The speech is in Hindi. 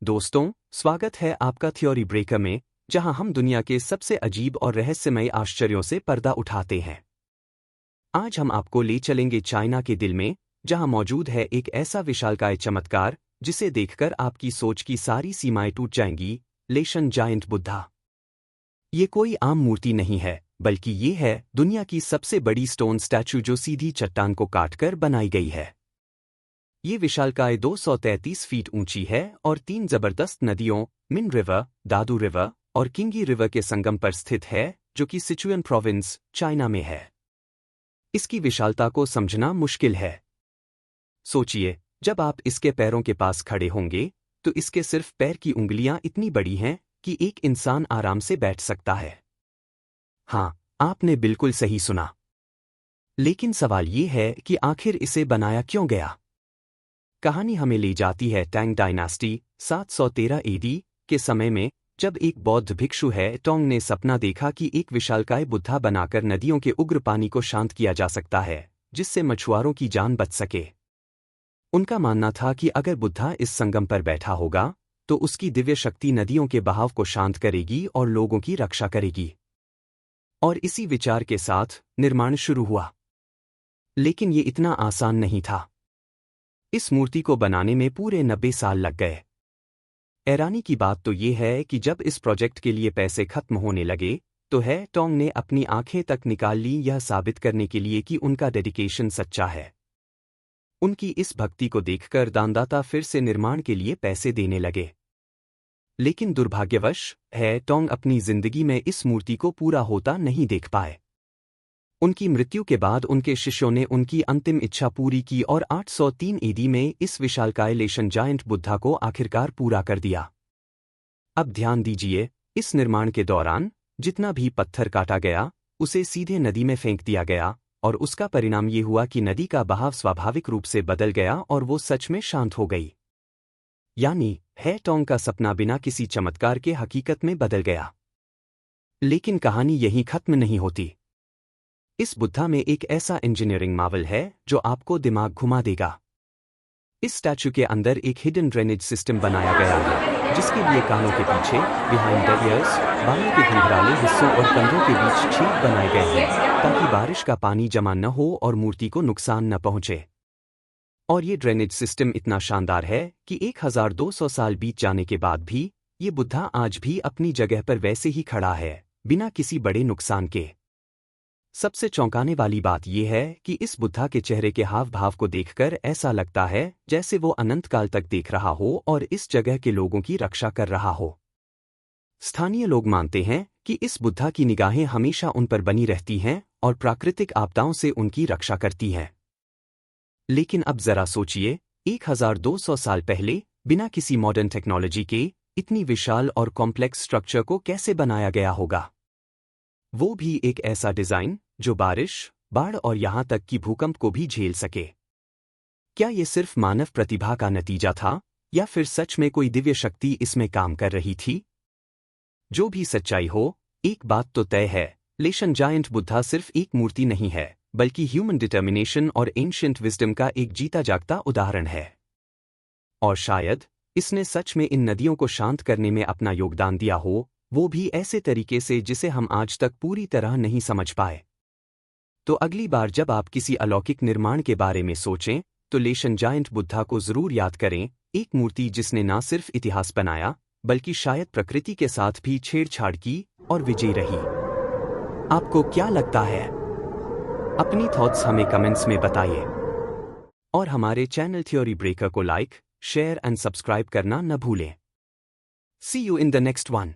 दोस्तों, स्वागत है आपका थ्योरी ब्रेकर में, जहां हम दुनिया के सबसे अजीब और रहस्यमय आश्चर्यों से पर्दा उठाते हैं। आज हम आपको ले चलेंगे चाइना के दिल में, जहां मौजूद है एक ऐसा विशालकाय चमत्कार जिसे देखकर आपकी सोच की सारी सीमाएं टूट जाएंगी। लेशन जायंट बुद्धा। ये कोई आम मूर्ति नहीं है, बल्कि ये है दुनिया की सबसे बड़ी स्टोन स्टैचू जो सीधी चट्टान को काटकर बनाई गई है। ये विशालकाय 233 फीट ऊंची है और 3 जबरदस्त नदियों मिन रिवर, दादू रिवर और किंगी रिवर के संगम पर स्थित है, जो कि सिचुएन प्रोविंस, चाइना में है। इसकी विशालता को समझना मुश्किल है। सोचिए, जब आप इसके पैरों के पास खड़े होंगे तो इसके सिर्फ पैर की उंगलियां इतनी बड़ी हैं कि एक इंसान आराम से बैठ सकता है। हाँ, आपने बिल्कुल सही सुना। लेकिन सवाल ये है कि आखिर इसे बनाया क्यों गया। कहानी हमें ले जाती है टैंग डायनास्टी 713 एडी के समय में, जब एक बौद्ध भिक्षु है टोंग ने सपना देखा कि एक विशालकाय बुद्धा बनाकर नदियों के उग्र पानी को शांत किया जा सकता है, जिससे मछुआरों की जान बच सके। उनका मानना था कि अगर बुद्धा इस संगम पर बैठा होगा तो उसकी दिव्य शक्ति नदियों के बहाव को शांत करेगी और लोगों की रक्षा करेगी। और इसी विचार के साथ निर्माण शुरू हुआ। लेकिन ये इतना आसान नहीं था। इस मूर्ति को बनाने में पूरे 90 साल लग गए। हैरानी की बात तो ये है कि जब इस प्रोजेक्ट के लिए पैसे खत्म होने लगे तो है टोंग ने अपनी आंखें तक निकाल ली, यह साबित करने के लिए कि उनका डेडिकेशन सच्चा है। उनकी इस भक्ति को देखकर दानदाता फिर से निर्माण के लिए पैसे देने लगे। लेकिन दुर्भाग्यवश है टोंग अपनी जिंदगी में इस मूर्ति को पूरा होता नहीं देख पाए। उनकी मृत्यु के बाद उनके शिष्यों ने उनकी अंतिम इच्छा पूरी की और 803 ईडी में इस विशालकाय लेशन जायंट बुद्धा को आखिरकार पूरा कर दिया। अब ध्यान दीजिए, इस निर्माण के दौरान जितना भी पत्थर काटा गया उसे सीधे नदी में फेंक दिया गया, और उसका परिणाम ये हुआ कि नदी का बहाव स्वाभाविक रूप से बदल गया और वो सच में शांत हो गई। यानी है टोंग का सपना बिना किसी चमत्कार के हकीकत में बदल गया। लेकिन कहानी यहीं खत्म नहीं होती। इस बुद्धा में एक ऐसा इंजीनियरिंग मावल है जो आपको दिमाग घुमा देगा। इस स्टैचू के अंदर एक हिडन ड्रेनेज सिस्टम बनाया गया है, जिसके लिए कानों के पीछे बिहाइंड द ईयर्स बालों के घुंघराले हिस्सों और कंधों के बीच छेद बनाए गए हैं, ताकि बारिश का पानी जमा न हो और मूर्ति को नुकसान न पहुंचे। और ये ड्रेनेज सिस्टम इतना शानदार है कि 1200 साल बीत जाने के बाद भी ये बुद्धा आज भी अपनी जगह पर वैसे ही खड़ा है, बिना किसी बड़े नुकसान के। सबसे चौंकाने वाली बात यह है कि इस बुद्धा के चेहरे के हाव भाव को देखकर ऐसा लगता है जैसे वो अनंत काल तक देख रहा हो और इस जगह के लोगों की रक्षा कर रहा हो। स्थानीय लोग मानते हैं कि इस बुद्धा की निगाहें हमेशा उन पर बनी रहती हैं और प्राकृतिक आपदाओं से उनकी रक्षा करती हैं। लेकिन अब जरा सोचिए, 1200 साल पहले बिना किसी मॉडर्न टेक्नोलॉजी के इतनी विशाल और कॉम्प्लेक्स स्ट्रक्चर को कैसे बनाया गया होगा, वो भी एक ऐसा डिजाइन जो बारिश, बाढ़ और यहां तक कि भूकंप को भी झेल सके। क्या ये सिर्फ मानव प्रतिभा का नतीजा था, या फिर सच में कोई दिव्य शक्ति इसमें काम कर रही थी? जो भी सच्चाई हो, एक बात तो तय है, लेशन जायंट बुद्धा सिर्फ एक मूर्ति नहीं है, बल्कि ह्यूमन डिटर्मिनेशन और एंशिएंट विजडम का एक जीता जागता उदाहरण है। और शायद इसने सच में इन नदियों को शांत करने में अपना योगदान दिया हो, वो भी ऐसे तरीके से जिसे हम आज तक पूरी तरह नहीं समझ पाए। तो अगली बार जब आप किसी अलौकिक निर्माण के बारे में सोचें तो लेशन जायंट बुद्धा को जरूर याद करें, एक मूर्ति जिसने न सिर्फ इतिहास बनाया बल्कि शायद प्रकृति के साथ भी छेड़छाड़ की और विजयी रही। आपको क्या लगता है? अपनी थॉट्स हमें कमेंट्स में बताइए। और हमारे चैनल थ्योरी ब्रेकर को लाइक, शेयर एंड सब्सक्राइब करना न भूलें। See you in the next one.